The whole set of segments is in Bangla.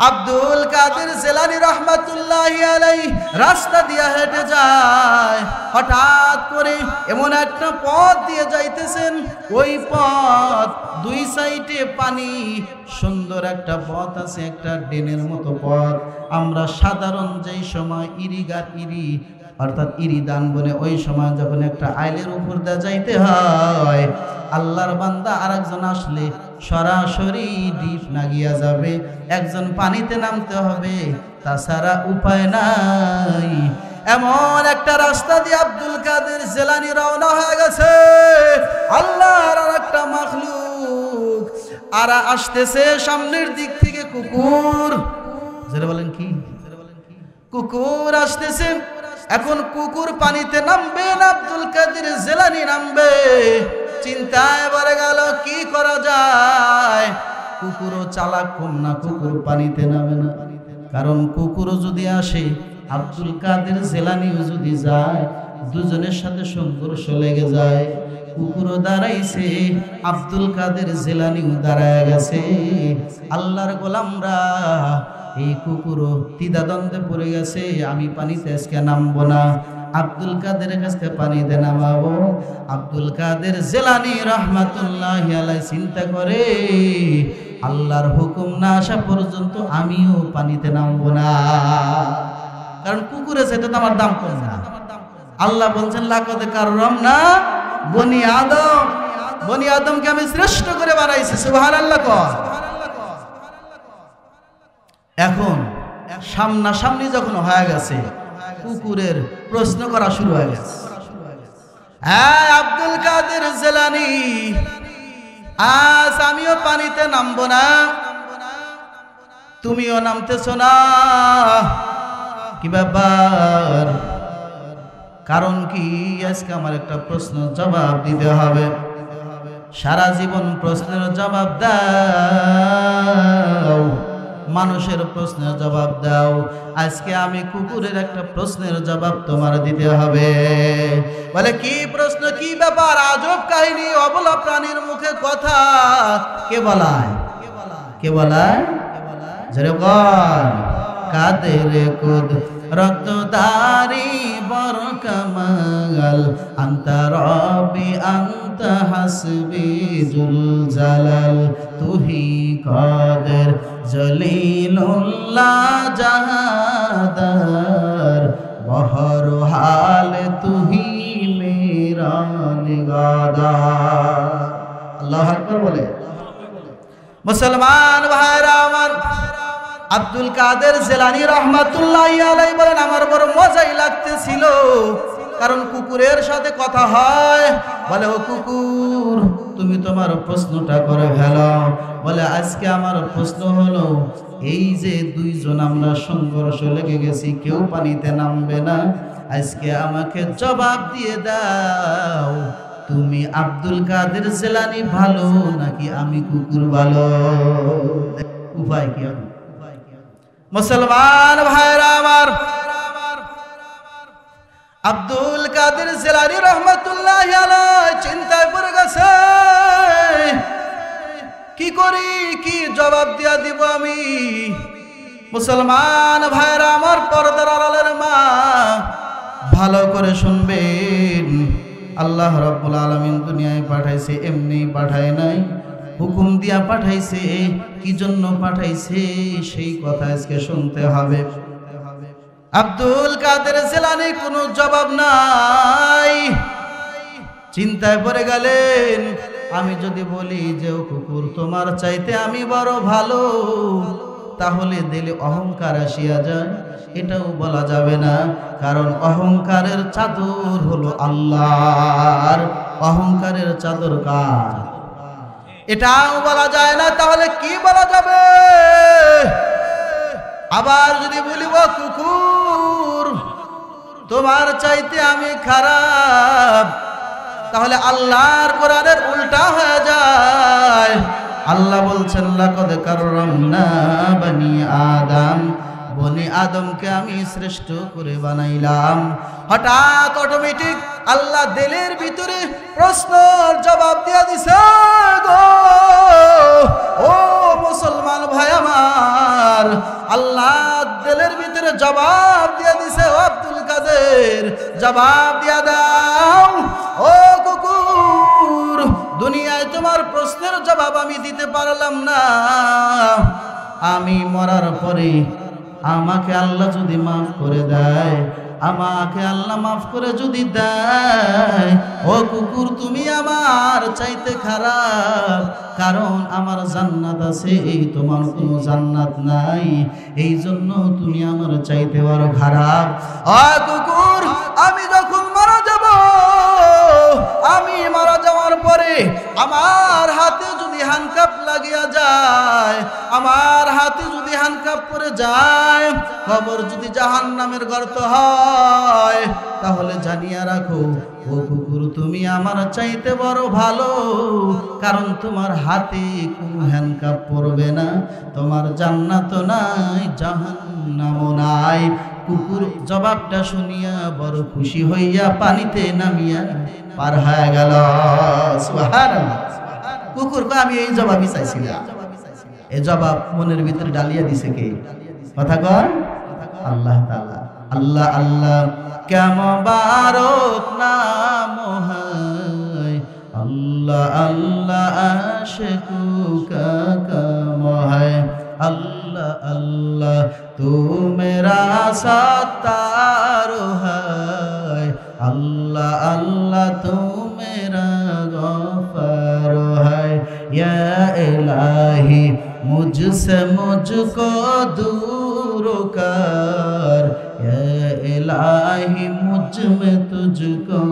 আব্দুল কাদের জিলানী রাহমাতুল্লাহি আলাইহি রাস্তা দিয়ে হেঁটে যায়। হঠাৎ করে এমন একটা পথ দিয়ে যাইতেছেন, ওই পথ দুই সাইডে পানি, সুন্দর একটা পথ আছে, একটা ড্রেনের মতো পথ। আমরা সাধারণ যেই সময় ইরি অর্থাৎ ইরি দান বলে, ওই সময় যখন একটা আইলের উপর দিয়ে যাইতে হয়, আল্লাহর বান্দা আরেকজন আসলে সরাসরি ডিপ না গিয়া যাবে, একজন পানিতে নামতে হবে, তাছাড়া উপায় নাই। এমন একটা রাস্তা দিয়ে আব্দুল কাদের জিলানী রওনা হয়ে গেছে। আল্লাহর আর একটা মাখলুক আর আসতেছে সামনের দিক থেকে, কুকুর। যেটা বলেন কি, কুকুর আসতেছে। এখন কুকুর পানিতে নামবে না আব্দুল কাদের জিলানী নামবে, চিন্তায় পড়ে গেল কি করা যায়। কুকুরও চালাক কম না, কুকুর পানিতে নামে না, কারণ কুকুরও যদি আসে, আব্দুল কাদের জিলানীও যদি যায়, দুজনের সাথে সংঘর্ষ লেগে যায়। কুকুরও দাঁড়াইছে, আব্দুল কাদের জিলানীও দাঁড়ায় গেছে। আল্লাহর গোলামরা, এই কুকুরও দ্বিধাদ্বন্দ্বে পড়ে গেছে, আমি পানিতে আজকে নামবো না, আব্দুল কাদের কাছে পানিতে নামাবো। আব্দুল কাদের জিলানী রাহমাতুল্লাহি আলাইহি চিন্তা করে, আল্লাহর হুকুম না আসা পর্যন্ত আমিও পানিতে নামবো না, কারণ কুকুরের সাথে তো আমার দাম কম না। আল্লাহ বলছেন লাকাদ কাররামনা বনি আদম, বনি আদমকে আমি শ্রেষ্ঠ করে বানাইছি। সুবহানাল্লাহ কর। এখন সামনাসামনি যখন হয়ে গেছে, কুকুরের প্রশ্ন করা শুরু হয়ে গেছে, হ্যাঁ আব্দুল কাদের জিলানী, আজ আমিও পানিতে নামবো না, তুমিও নামতেছো না, কি ব্যাপার, কারণ কি? আজকে আমার একটা প্রশ্ন জবাব দিতে হবে, সারা জীবন প্রশ্নের জবাব দাও, মানুষের প্রশ্নের জবাব দাও, আজকে আমি কুকুরের একটা প্রশ্নের জবাব তোমার দিতে হবে। বলে কি প্রশ্ন, কি ব্যাপার? আজব কাহিনী, অবলা প্রাণীর মুখে কথা, কে বলায়? কে বলায়? যেরকম কাদের কুদ রক্তদারি বর কামাল, আন্তা রবি আন্তা হাসবি জুল জালাল, তুহি কাদের জলিলুল্লাহ জাহাদার, বহর হাল তুহি মেরা নিগাদার। আল্লাহু আকবার বলে। মুসলমান ভাইরা আমার, আব্দুল কাদের জিলানী রাহমাতুল্লাহি আলাইহি বলেন, আমার বড় মজাই লাগতেছিল, কারণ কুকুরের সাথে কথা হয়। বলে ও কুকুর, তুমি তোমার প্রশ্নটা করে ফেলো। বলে আজকে আমার প্রশ্ন হলো, এই যে দুইজন আমরা সংঘর্ষ লেগে গেছি, কেউ পানিতে নামবে না, আজকে আমাকে জবাব দিয়ে দাও, তুমি আব্দুল কাদের জিলানী ভালো নাকি আমি কুকুর ভালো? উপায় কি? মুসলমান ভাইরা আমার, আব্দুল কাদের জিলানী রাহমাতুল্লাহি আলাইহি চিন্তায় পড়ে গেছে, কি করি, কি জবাব দিয়া দিব আমি? মুসলমান ভাইরা আমার, পর্দার আড়ালের মা, ভালো করে শুনবেন, আল্লাহ রাব্বুল আলামিন দুনিয়ায় পাঠাইছে, এমনি পাঠায় নাই, হুকুম দিয়া পাঠাইছে। কি জন্য পাঠাইছে সেই কথা আজকে শুনতে হবে। আব্দুল কাদের জিলানী কোনো জবাব নাই, চিন্তায় পড়ে গেলেন, আমি যদি বলি যে ও কুকুর, তোমার চাইতে আমি বড় ভালো, তাহলে দিলে অহংকার আসিয়া যায়, এটাও বলা যাবে না, কারণ অহংকারের চাদর হলো আল্লাহর, অহংকারের চাদর কার? এটাও বলা যায় না, তাহলে কি বলা যাবে? আবার যদি বলি ও কুকুর, তোমার চাইতে আমি খারাপ, তাহলে আল্লাহর কোরআনের উল্টা হয়ে যায়। আল্লাহ বলছেন লাকাদ কাররামনা বনি আদম, বনি আদমকে আমি শ্রেষ্ঠ করে বানাইলাম। হঠাৎ অটোমেটিক আল্লাহ দিলের ভিতরে প্রশ্নের জবাব দিয়া দিছে গো। ও মুসলমান ভাই আমার, জবাব দিয়ে দিছে, ও আব্দুল কাদের জবাব দিয়া দাও। ও কুকুর, দুনিয়ায় তোমার প্রশ্নের জবাব আমি দিতে পারলাম না, আমি মরার পরে আমাকে আল্লাহ যদি মাফ করে দেয়, আমাকে আল্লাহ মাফ করে যদি দেয়, ও কুকুর তুমি আমার চাইতে খারাপ, কারণ আমার জান্নাত আছে, তোমার কোনো জান্নাত নাই, এই জন্য তুমি আমার চাইতে বড় খারাপ। ও কুকুর, আমি যখন মারা যাব, আমি মারা যাওয়ার পরে আমার হাতে যদি হ্যান্ডকাপ লাগিয়া যায়, আমার হাতে যদি হ্যান্ডকাপ পরে যায়, কবর যদি জাহান্নামের গর্ত হয়, তাহলে জানিয়া রাখো ও কুকুর তুমি আমার চাইতে বড় ভালো, কারণ তোমার হাতে কোনো হ্যান্ডকাপ পরবে না, তোমার জান্নাত নাই জাহান্নামও নাই। কুকুর জবাবটা শুনিয়া বড় খুশি হইয়া পানিতে নামিয়া পার হয়ে গেল। সুবহানাল্লাহ। কুকুর কয় আমি এই জবাবই চাইছিলাম। এই জবাব মনের ভিতরে ডালিয়া দিছে কে? কথা কর আল্লাহ তাআলা। আল্লাহ আল্লাহ কেমন বারক নাম হয়, আল্লাহ আল্লাহ আশিকু কা কাম হয়, अल्लाह अल्लाह तू मेरा सत्तार है, अल्लाह अल्लाह तू मेरा गफ्फार है, या इलाही मुझसे मुझको दूर कर, या इलाही मुझ में तुझको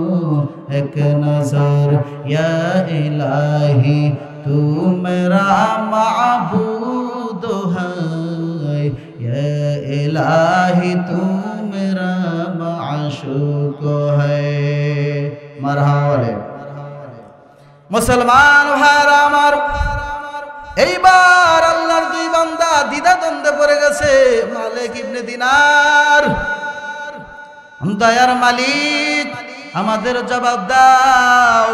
एक नजर, या इलाही तू मेरा माबूद है, या इलाही तू मेरा माशूक है। मरहबा। मुसलमान भाइरा আমার, এইবার আল্লাহর দুই বান্দা দ্বিধা দ্বন্দ্বে পড়ে গেছে। মালিক ইবনে দিনার, দয়ার মালিক আমাদের জবাব দাও,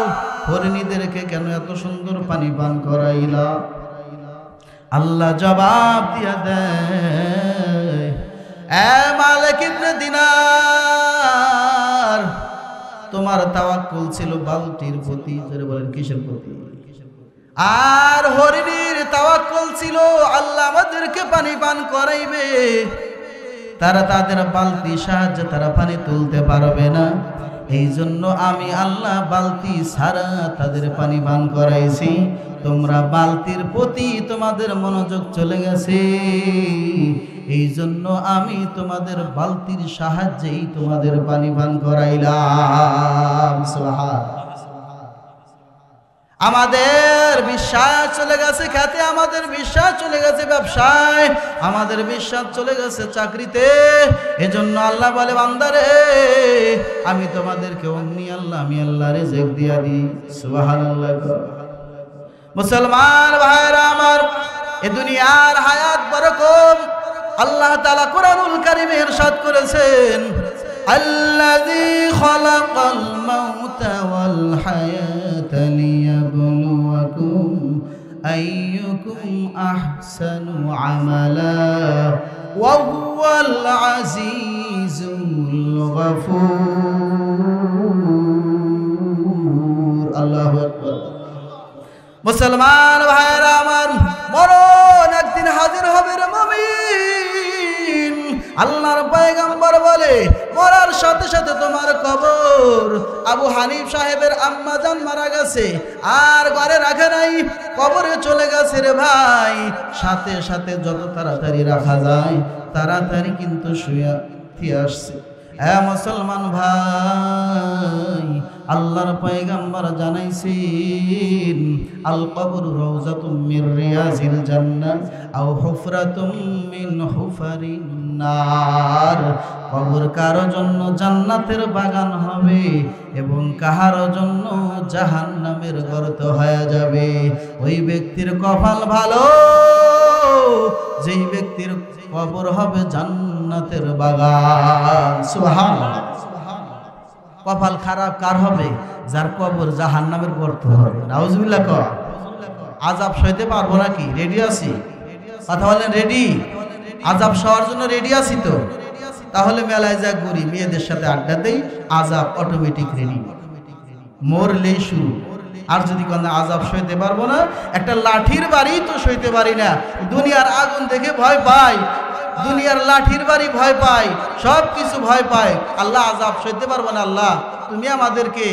হরিণীদেরকে কেন এত সুন্দর পানি পান করাইলা? আল্লাহ জবাব দিয়া দেয়, এ মালিক ইবনে দিনার, তোমার তাওয়াক্কুল ছিল বালতির প্রতি, জোরে বলেন কিসের প্রতি? আর হরিণীর তাওয়াক্কুল ছিল আল্লাহ আমাদেরকে পানি পান করাইবে, তারা তাদের বালতি সাহায্যে তারা পানি তুলতে পারবে না, এই জন্য আমি আল্লাহ বালতি ছাড়া তাদের পানি পান করাইছি। তোমরা বালতির প্রতি তোমাদের মনোযোগ চলে গেছে, এই জন্য আমি তোমাদের বালতির সাহায্যেই তোমাদের পানি পান করাইলাম। সুবহানাল্লাহ। আমাদের বিশ্বাস চলে গেছে খেতে, আমাদের বিশ্বাস চলে গেছে ব্যবসায়, আমাদের বিশ্বাস চলে গেছে চাকরিতে, এজন্য আল্লাহ বলে বান্দারে আমি তোমাদেরকে অমনি আল্লাহ আমি আল্লাহ রিজিক দিয়া দিই। সুবহানাল্লাহ। মুসলমান ভাইরা আমার, এই দুনিয়ার হায়াত বড় কম। আল্লাহ তাআলা কোরআনুল কারীমে ইরশাদ করেছেন, আল্লাযী খালাকাল মাউতা ওয়াল হায়াতা লিয়াবলুয়াকুম আইয়ুকুম আহসানু আমালা ওয়া হুয়াল আজিজুল গফুর। আল্লাহু আকবার। মুসলমান ভাইরা আমার, মরণ একদিন হাজির হবে রে মুমিন। আল্লাহর পয়গম্বর বলে মরার সাথে সাথে তোমার কবর। আবু হানিফ সাহেবের আম্মা জান মারা গেছে, আর ঘরে রাখে নাই, কবরে চলে গেছে রে ভাই। সাথে সাথে যত তাড়াতাড়ি রাখা যায় তাড়াতাড়ি কিন্তু শুয়ে আসছে। হ্যাঁ মুসলমান ভাই, আল্লাহর পয়গম্বর জানাইছেন, আল কবর রাউযাতুম মির রিয়াজিল জান্নাহ আও হুফরাতুম মিন হুফারিন নার। কবর কারো জন্য জান্নাতের বাগান হবে এবং কাহারো জন্য জাহান্নামের গর্ত হয়ে যাবে। ওই ব্যক্তির কপাল ভালো যেই ব্যক্তির কবর হবে জান্নাতের বাগান। সুবহানাল্লাহ। কপাল খারাপ কার হবে? যার কবর জাহান্নামের গর্ত হবে। নাউজুবিল্লাহ। কর আযাব সইতে পারবো নাকি? রেডি আছি? কথা বলেন রেডি? আযাব সওয়ার জন্য রেডি আছি তো? তাহলে মেলায় যা ঘুরি, মেয়েদের সাথে আড্ডা দেই, আযাব অটোমেটিক রেডি, মরলেই শুরু। আর যদি কোনো আযাব সইতে পারবো না, একটা লাঠির বাড়ি তো সইতে পারি না, দুনিয়ার আগুন দেখে ভয় পাই, দুনিয়ার লাঠির বাড়ি ভয় পাই, সব কিছু ভয় পাই। আল্লাহ আযাব সইতে পারবো না, আল্লাহ তুমি আমাদেরকে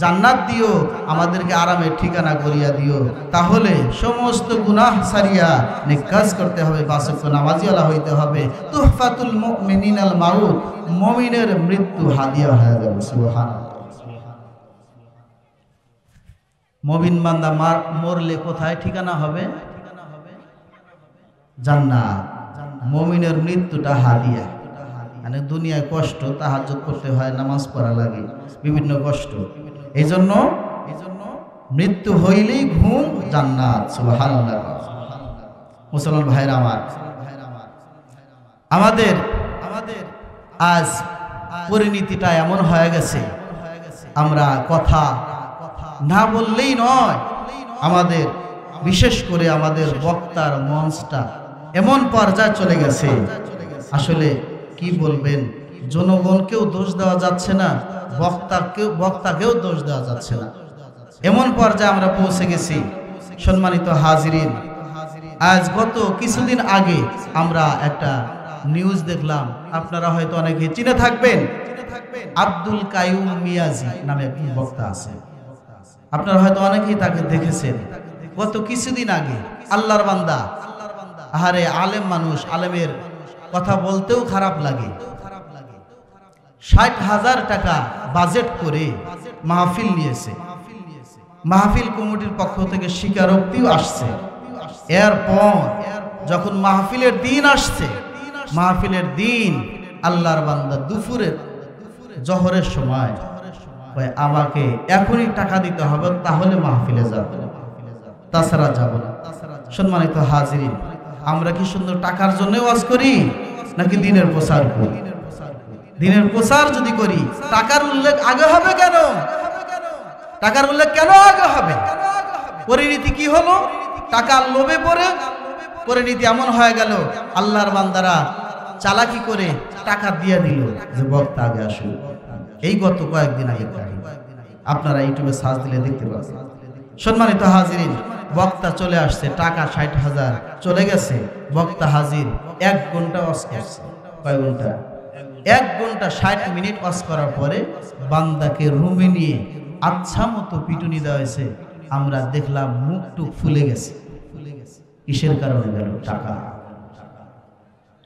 জান্নাত দিও, আমাদেরকে আরামের ঠিকানা করিয়া দিও। তাহলে সমস্ত গুনাহ সারিয়া নেক কাজ করতে হবে, পাঁচ ওয়াক্ত নামাজিওয়ালা হইতে হবে। তুহফাতুল মুমিনিনাল মাউত, মুমিনের মৃত্যু হাদিয়া হয়ে যাবে। সুবহানাল্লাহ। মুমিন বান্দা মরলে কোথায় ঠিকানা হবে? জান্নাত। মুমিনের মৃত্যুটা হাদিয়া, মানে দুনিয়ায় কষ্ট, তাহাজ্জুদ করতে হয়, নামাজ পড়া লাগে, বিভিন্ন কষ্ট। এই জন্য মৃত্যু হইলেই ঘুম জান্নাত। সুবহানাল্লাহ। মুসলমান ভাইরা আমার, আমাদের আজ পরিণতিটা এমন হয়ে গেছে, আমরা কথা না বললেই নয়, আমাদের বিশেষ করে আমাদের বক্তার মঞ্চটা এমন পর্যায়ে চলে গেছে, আসলে কি বলবেন, জনগণকেও দোষ দেওয়া যাচ্ছে না, বক্তাকেও দোষ দেওয়া যাচ্ছে না, এমন পর্যায়ে আমরা পৌঁছে গেছি। সম্মানিত হাজিরিন, আজ গত কিছুদিন আগে আমরা একটা নিউজ দেখলাম, আপনারা হয়তো অনেকে চিনে থাকবেন, আব্দুল কাইয়ুম মিয়াজি নামে একজন বক্তা আছে, আপনারা হয়তো অনেকেই তাকে দেখেছেন। গত কিছুদিন আগে আল্লাহর বান্দা, আহারে আলেম মানুষ, আলেমের কথা বলতেও খারাপ লাগে, ৬০,০০০ টাকা বাজেট করে মাহফিল নিয়েছে, মাহফিল কমিটির পক্ষ থেকে স্বীকারোক্তিও আসছে। এরপর যখন মাহফিলের দিন আসছে, মাহফিলের দিন আল্লাহর বান্দা দুপুরের জোহরের সময় আমাকে এখনই টাকা দিতে হবে, তাহলে মাহফিলে যাব, তাছাড়া যাব না। সম্মানিত হাজিরিন, আমরা কি সুন্দর টাকার জন্য ওয়াজ করি নাকি দিনের প্রচার করি? দিনের প্রচার যদি করি, টাকার উল্লেখ আগে হবে কেন? টাকার উল্লেখ কেন আগে হবে? পরিণতি কি হলো? টাকার লোভে পড়ে পরিণতি এমন হয়ে গেল, আল্লাহর বান্দারা চালাকি করে টাকা দিয়ে দিল যে বক্তা আগে আসুন। এই গত কয়েকদিন আগের কাহিনী, আপনারা ইউটিউবে সার্চ দিলে দেখতে পাবেন। সম্মানিত হাজিরিন, বক্তা চলে আসছে, টাকা ৬০,০০০ চলে গেছে, বক্তা হাজির, ১ ঘন্টা ওয়াজ করছে। কয় ঘন্টা? ১ ঘন্টা ৬০ মিনিট ওয়াজ করার পরে বান্দাকে রুমে নিয়ে আচ্ছা মতো পিটুনি দেওয়া হয়েছে। আমরা দেখলাম মুখটুক ফুলে গেছে। কিসের কারণে গেল? টাকা।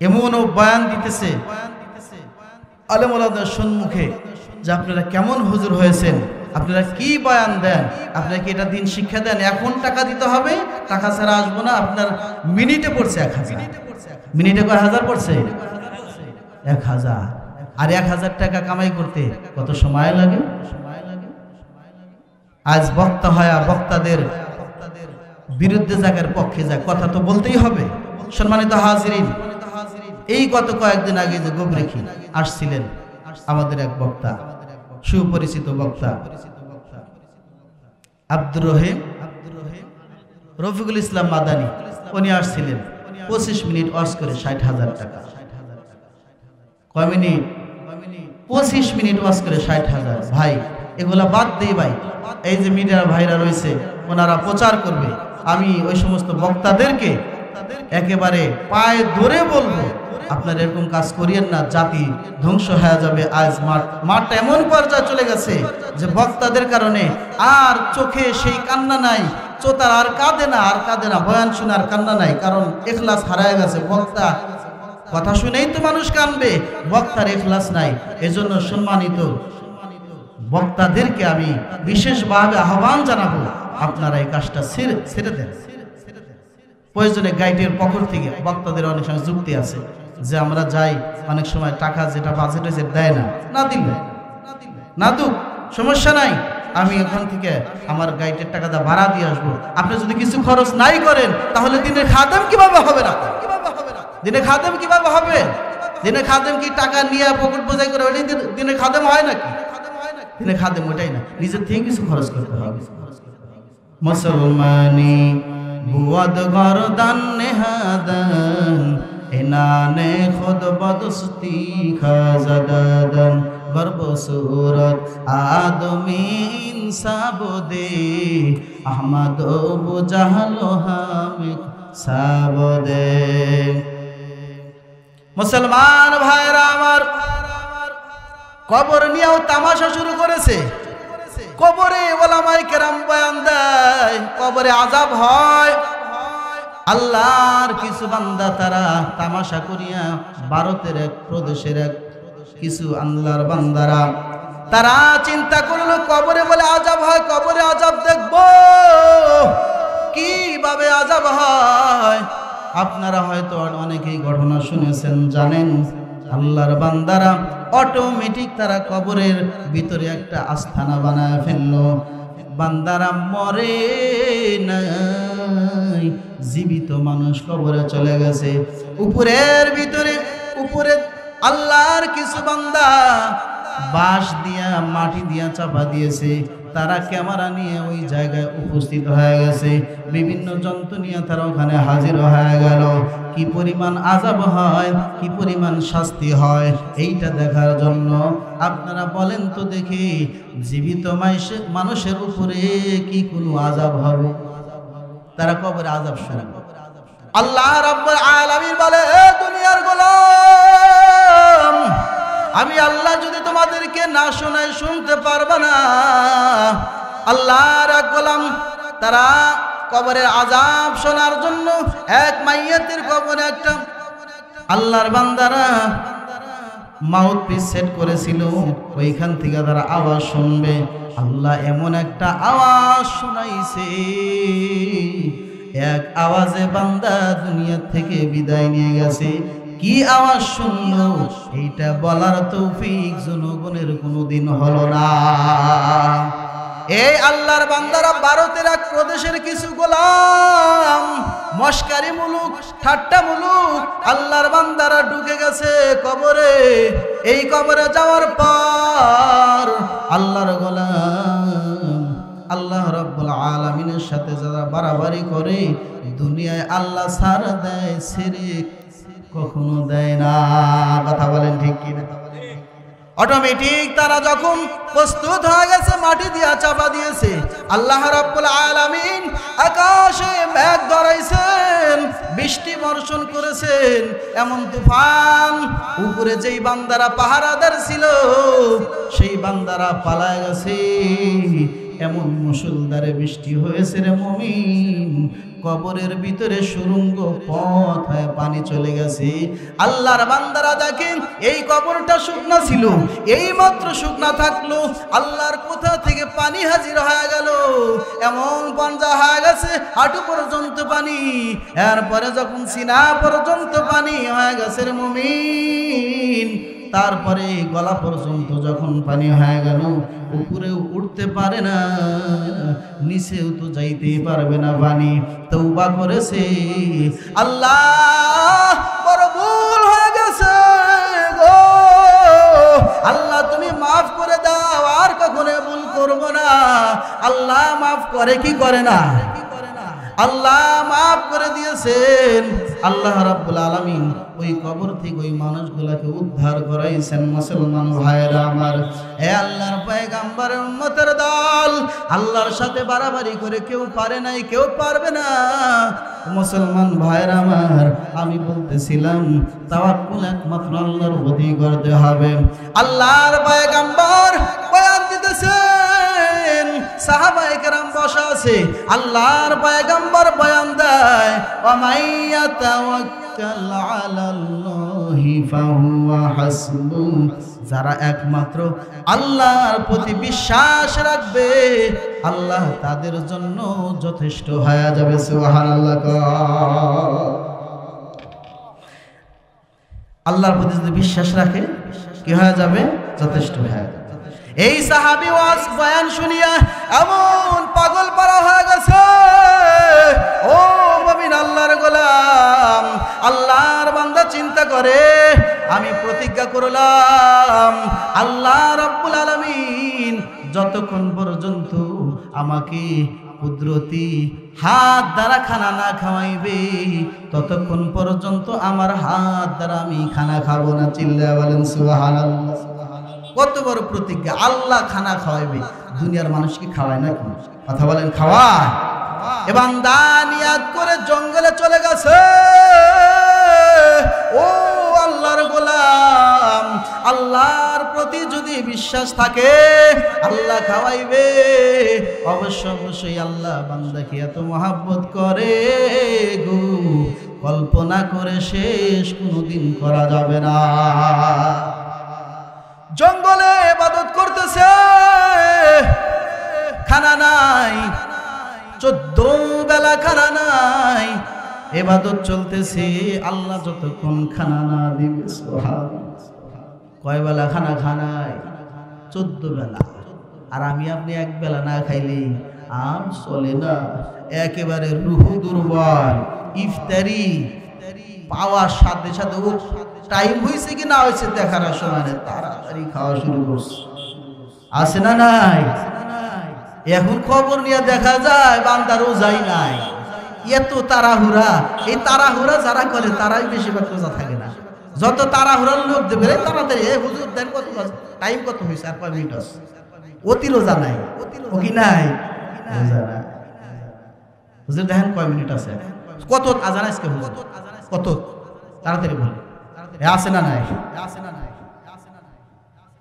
এমনও বয়ান দিতেছে আলেম ওলামাদের সম্মুখে যে আপনারা কেমন হুজুর হয়েছেন, আপনারা কি বয়ান দেন, আপনারা কি এটা দিন শিক্ষা দেন? এখন টাকা দিতে হবে, টাকা ছাড়া আসবো না। আপনার মিনিটে পড়ছে ১,০০০, মিনিটে কয় হাজার পড়ছে? ১,০০০। আর ১,০০০ টাকা কামাই করতে কত সময় লাগে? আজ বক্তা হয়, বক্তাদের বিরুদ্ধে জায়গার পক্ষে যায়, কথা তো বলতেই হবে। সম্মানিত হাজিরিন, এই গত কয়েকদিন আগে যে গোবরেখি আসছিলেন আমাদের এক বক্তা, সুপরিচিত বক্তা আব্দুর রহিম রফিকুল ইসলাম মাদানী, উনি আসছিলেন। ২৫ মিনিট ওয়াজ করে ৬০,০০০ টাকা। কয় মিনিট? ২৫ মিনিট ওয়াজ করে ৬০,০০০। ভাই, এগুলা বাদ দেই ভাই, এই যে মিডিয়ার ভাইরা রয়েছে, ওনারা প্রচার করবে। আমি ওই সমস্ত বক্তাদেরকে একেবারে পায়ে ধরে বলবো, আপনারা এরকম কাজ করিয়েন না, জাতি ধ্বংস হয়ে যাবে। আজ মাঠটা এমন পর্যায়ে চলে গেছে যে বক্তাদের কারণে আর চোখে সেই কান্না নাই, চোতার আর কাঁদে না, বয়ান শোনার কান্না নাই, কারণ ইখলাস হারায় গেছে। বক্তা কথা শুনেই তো মানুষ কাঁদবে, বক্তার ইখলাস নাই। এজন্য সম্মানিত বক্তাদেরকে আমি বিশেষভাবে আহ্বান জানাবো, আপনারা এই কাজটা ছেড়ে দেন। প্রয়োজনে গাইডের পক্ষ থেকে বক্তাদের অনেক সময় যুক্তি আছে যে আমরা যাই, অনেক সময় টাকা যেটা বাজেট হয়েছে দেয় না দিলে না দুক, সমস্যা নাই, আমি ওখান থেকে আমার গাইডের টাকাটা ভাড়া দিয়ে আসবো। আপনি যদি কিছু খরচ নাই করেন, তাহলে দিনের খাদেম কিভাবে হবে? না দিনের খাদেম কিভাবে হবে? দিনের খাদেম কি টাকা নিয়ে পকেট বোঝাই করে ওইটাই দিনের খাদেম হয় নাকি? দিনের খাদেম ওইটাই না, নিজের থেকে কিছু খরচ করতে হবে। মুসলমানি বুয়াদ গরদান নেহাদান इनाने खुद बदस्ती खजददम गर्ब सूरत आदमी इंसाब दे अहमद बुजहलो हामिद साब दे। मुसलमान भाईरा आमार কবর নিয়েও তামাশা শুরু করেছে। কবরে ওলামায়ে কেরাম বয়ান দেয় কবরে আযাব হয়। আল্লাহর কিছু বান্দা তারা তামাশা করিয়া ভারতের এক প্রদেশের এক কিছু আল্লাহর বান্দারা তারা চিন্তা করলো কবরে বলে আযাব হয়, কবরে আযাব দেখব কিভাবে আযাব হয়। আপনারা হয়তো অনেকেই ঘটনা শুনেছেন, জানেন। আল্লাহর বান্দারা অটোমেটিক তারা কবরের ভিতরে একটা আস্তানা বানায় ফেললো। বান্দারা মরে নাই, জীবিত মানুষ কবরে চলে গেছে। উপরের ভিতরে উপরে আল্লাহর কিছু বান্দা বাঁশ দিয়া মাটি দিয়া চাপা দিয়েছে। তারা ক্যামেরা নিয়ে ওই জায়গায় উপস্থিত হয়ে গেছে, বিভিন্ন যন্ত্র নিয়ে তারা ওখানে হাজির হয়ে গেল। কি পরিমাণ আযাব হয়, কি পরিমাণ শাস্তি হয় এইটা দেখার জন্য। আপনারা বলেন তো দেখি, জীবিত মানুষের উপরে কি কোনো আযাব হবে? তারা কবরে আযাব শুনে। আল্লাহ রাব্বুল আলামিন বলে, এ দুনিয়ার গোলাম, আমি আল্লাহ যদি তোমাদেরকে না শোনাই শুনতে পারবে না। আল্লাহর এক গোলাম তারা কবরের আযাব শোনার জন্য এক মাইয়াতের কবরে একটা আল্লাহর বান্দারা মাউথপিস সেট করেছিল, ওইখান থেকে তারা আওয়াজ শুনবে। আল্লাহ এমন একটা আওয়াজ শোনাইছে, এক আওয়াজে বান্দা দুনিয়া থেকে বিদায় নিয়ে গেছে। কি আওয়াজ শুনলো এইটা বলার তৌফিক জনগণের কোনোদিন হলো না। এই আল্লাহর বান্দারা ভারতের এক প্রদেশের কিছু গোলাম মস্কারি মুলুক ঠাট্টা মুলুক আল্লাহর বান্দারা ঢুকে গেছে কবরে। এই কবরে যাওয়ার পর আল্লাহর গোলাম আল্লাহ রাব্বুল আলামিনের সাথে যারা বাড়াবাড়ি করে, দুনিয়ায় আল্লাহ ছাড় দেয়, শিরক কখনো দেয় না। কথা বলেন ঠিক কি না? অটোমেটিক তারা যখন প্রস্তুত হয়ে গেছে, মাটি দিয়া চাপা দিয়েছে, আল্লাহ রাব্বুল আলামিন আকাশে মেঘ ধরাইছেন, বৃষ্টি বর্ষণ করেছেন, এমন তুফান উপরে যেই বান্দারা পাহারাদার ছিল সেই বান্দারা পালায় গেছে। এমন মুষলধারে বৃষ্টি হয়েছে রে মুমিন, কবরের ভিতরে সুরঙ্গ পথ হয়ে পানি চলে গেছে। আল্লাহর বান্দারা দেখেন এই কবরটা শুকনা ছিল, এই মাত্র শুকনা থাকলো, আল্লাহর কোথা থেকে পানি হাজির হয়ে গেল, এমন পাঞ্জা হয়ে গেছে হাঁটু পর্যন্ত পানি, এরপরে যখন সিনা পর্যন্ত পানি হয়ে গেছে রে মুমিন, তারপরে গলা পর্যন্ত যখন পানি হয়ে গেল, উপরেও উঠতে পারে না, নিচেও তো যাইতে পারবে না পানি। তওবা করেছে, আল্লাহ বড় ভুল হয়ে গেছে গো, আল্লাহ তুমি মাফ করে দাও, আর কখনো ভুল করব না। আল্লাহ মাফ করে কি করে না? আল্লাহ মাফ করে দিয়েছেন। আল্লাহ রাব্বুল আলামিন ওই কবর থেকে ওই মানুষগুলাকে উদ্ধার করাইছেন। মুসলমান ভাইরা আমার, এ আল্লাহর পয়গম্বরের উম্মতের দল, আল্লাহর সাথে বাড়াবাড়ি করে কেউ পারে নাই, কেউ পারবে না। মুসলমান ভাইরা আমার, আমি বলতেছিলাম তাওয়াক্কুল একমাত্র আল্লাহর উপরই করতে হবে। আল্লাহর পয়গম্বর বয়ান দিতেছেন, সাহাবায়ে কেরাম বসা আছে, আল্লাহর পয়গম্বর বয়ান দেয়, ওয়া মাইয়া তাওয়াক্কাল আলাল্লাহি ফাহুয়া হাসবু, যারা একমাত্র আল্লাহর প্রতি বিশ্বাস রাখবে আল্লাহ তাদের জন্য যথেষ্ট হয়ে যাবে। সুবহানাল্লাহ। আল্লাহর প্রতি যদি বিশ্বাস রাখে কি হয়ে যাবে? যথেষ্ট হয়ে যাবে। এই সাহাবী ওয়াজ বয়ান শুনিয়া এমন পাগল পারা হয়ে গেছে। ও মুমিন আল্লাহর গোলাম, আল্লাহর বান্দা চিন্তা করে, আমি প্রতিজ্ঞা করলাম আল্লাহ রাব্বুল আলামিন যতক্ষণ পর্যন্ত আমাকে কুদরতি হাত দ্বারা খানা না খাওয়াইবে ততক্ষণ পর্যন্ত আমার হাত দ্বারা আমি খানা খাবো না। চিল্লায়া বলেন সুবহানাল্লাহ। কত বড় প্রতিজ্ঞা! আল্লাহ খানা খাওয়াইবে, দুনিয়ার মানুষকে খাওয়ায় না? কথা বলেন, খাওয়ায়। এবং দানিয়াত করে জঙ্গলে চলে গেছে। ও আল্লাহর গোলাম, আল্লাহর প্রতি যদি বিশ্বাস থাকে আল্লাহ খাওয়াইবে। অবশ্যই আল্লাহ বান্দাকে এত মহাব্বত করে গো, কল্পনা করে শেষ কোনোদিন করা যাবে না। জঙ্গলে ইবাদত করতেছে, খানা নাই, 14 বেলা খানা নাই, ইবাদত চলতেছে। আল্লাহ যতক্ষণ খানা না দিবে, কয় বেলা খানা খানায়? 14 বেলা। আর আমি আপনি এক বেলা না খাইলে আর চলে না, একেবারে রুহ দুর্বল। ইফতারি পাওয়ার সাথে সাথে ও টাইম হয়েছে কি না হয়েছে দেখার সময় তাড়াতাড়ি খাওয়া শুরু করছে। আছে না নাই? এখন খবর নিয়ে দেখা যায় বান্দা রোজাই নাই। এত তাড়াহুড়া, এই তাড়াহুড়া যারা করে তারাই বেশিরভাগ রোজা থাকে না। যত তাড়াহুড়ার লোক দেবে তাড়াতাড়ি, হুজুর দেন কত টাইম, কত হয়েছে, আর 5 মিনিট আছে, অতি রোজা নাই। ও কি নাই? রোজা নাই। হুজুর দেখেন কয় মিনিট আছে, কত আজান আজকে, হুজুর কত, তাড়াতাড়ি বলে। আছে না নাই?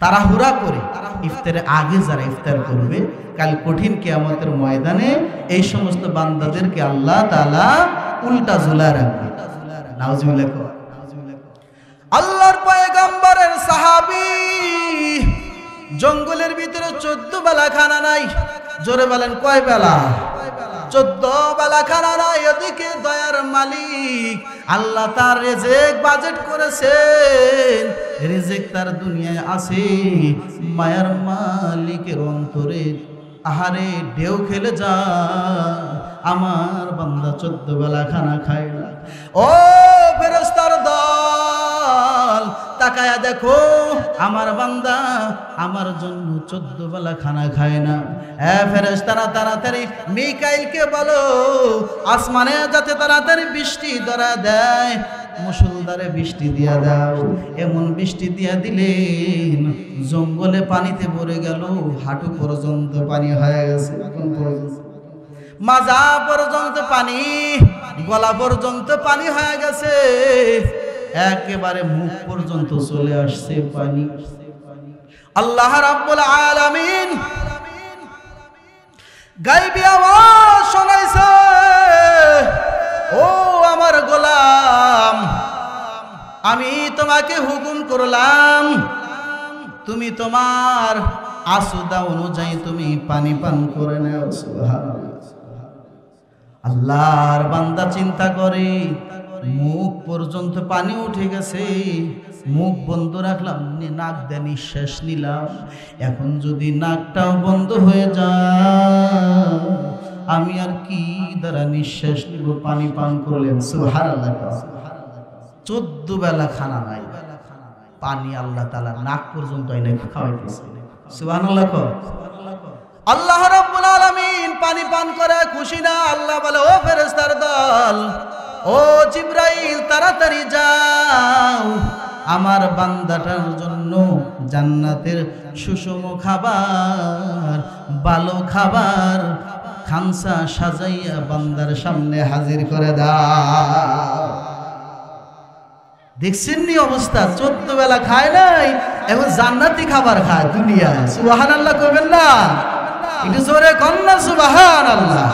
তাড়াহুড়া করে ইফতারের আগে যারা ইফতার করবে, কাল কঠিন কিয়ামতের ময়দানে এই সমস্ত বান্দাদেরকে আল্লাহ তাআলা উল্টা ঝুলা রাখবে। নাউজুবিল্লাহ। আল্লাহর পয়গম্বরের সাহাবী জঙ্গলের ভিতরে 14 বেলা খানা নাই। জোরে বলেন, কয় বেলা? 14 বেলা খানা নাই। এদিকে দয়ার মালিক আল্লাহ তার রিজিক বাজেট করেছেন, রিজিক তার দুনিয়ায় আছে। মায়ার মালিকের অন্তরে আহারে ঢেউ খেলে যায়, আমার বান্দা 14 বেলা খানা খায় না। ও ফেরেশতার দল, তাকায়া দেখো আমার বান্দা আমার জন্য 14 বেলা খানা খায় না। ফেরেশতারা তাড়াতাড়ি মিকাইলকে বলো আসমানে যাতে তাড়াতাড়ি বৃষ্টি ধরা দেয়, মুষলধারে বৃষ্টি দিয়া দাও। এমন বৃষ্টি দিয়া দিলেন জঙ্গলে পানিতে ভরে গেল, হাঁটু পর্যন্ত পানি হয়ে গেছে, মাজা পর্যন্ত পানি, গলা পর্যন্ত পানি হয়ে গেছে, একেবারে মুখ পর্যন্ত চলে আসছে পানি। আল্লাহ রাব্বুল আলামিন গায়বী আওয়াজ শোনাইছে, ও আমার গোলাম, আমি তোমাকে হুকুম করলাম, তুমি তোমার আসুদা অনুযায়ী তুমি পানি পান করে নাও। সুবহানাল্লাহ। আল্লাহর বান্দা চিন্তা করে, মুখ পর্যন্ত পানি উঠে গেছে, মুখ বন্ধ রাখলাম, নাক দিয়ে নিঃশ্বাস নিলাম, এখন যদি নাকটাও বন্ধ হয়ে যায় আমি আর কি দ্বারা নিঃশ্বাস নিব? পানি পান করলেন। সুবহানাল্লাহ। 14 বেলা খানা নাই, পানি আল্লাহ তাআলা নাক পর্যন্ত এনে খাওয়াইতেছে। সুবহানাল্লাহ। আল্লাহ রাব্বুল আলামিন পানি পান করে খুশি না। আল্লাহ বলে, ও ফেরেশতার দল, ও জিবরাইল, তাড়াতাড়ি যাও, আমার বান্দাটার জন্য জান্নাতের সুষম খাবার, ভালো খাবার খানসা সাজাইয়া বান্দার সামনে হাজির করে দাও। দেখছেন নি অবস্থা? 14 বেলা খায় নাই, এখন জান্নাতি খাবার খায় দুনিয়ায়। সুবহানাল্লাহ করবেন না? একটু জোরে কন্যা সুবহানাল্লাহ।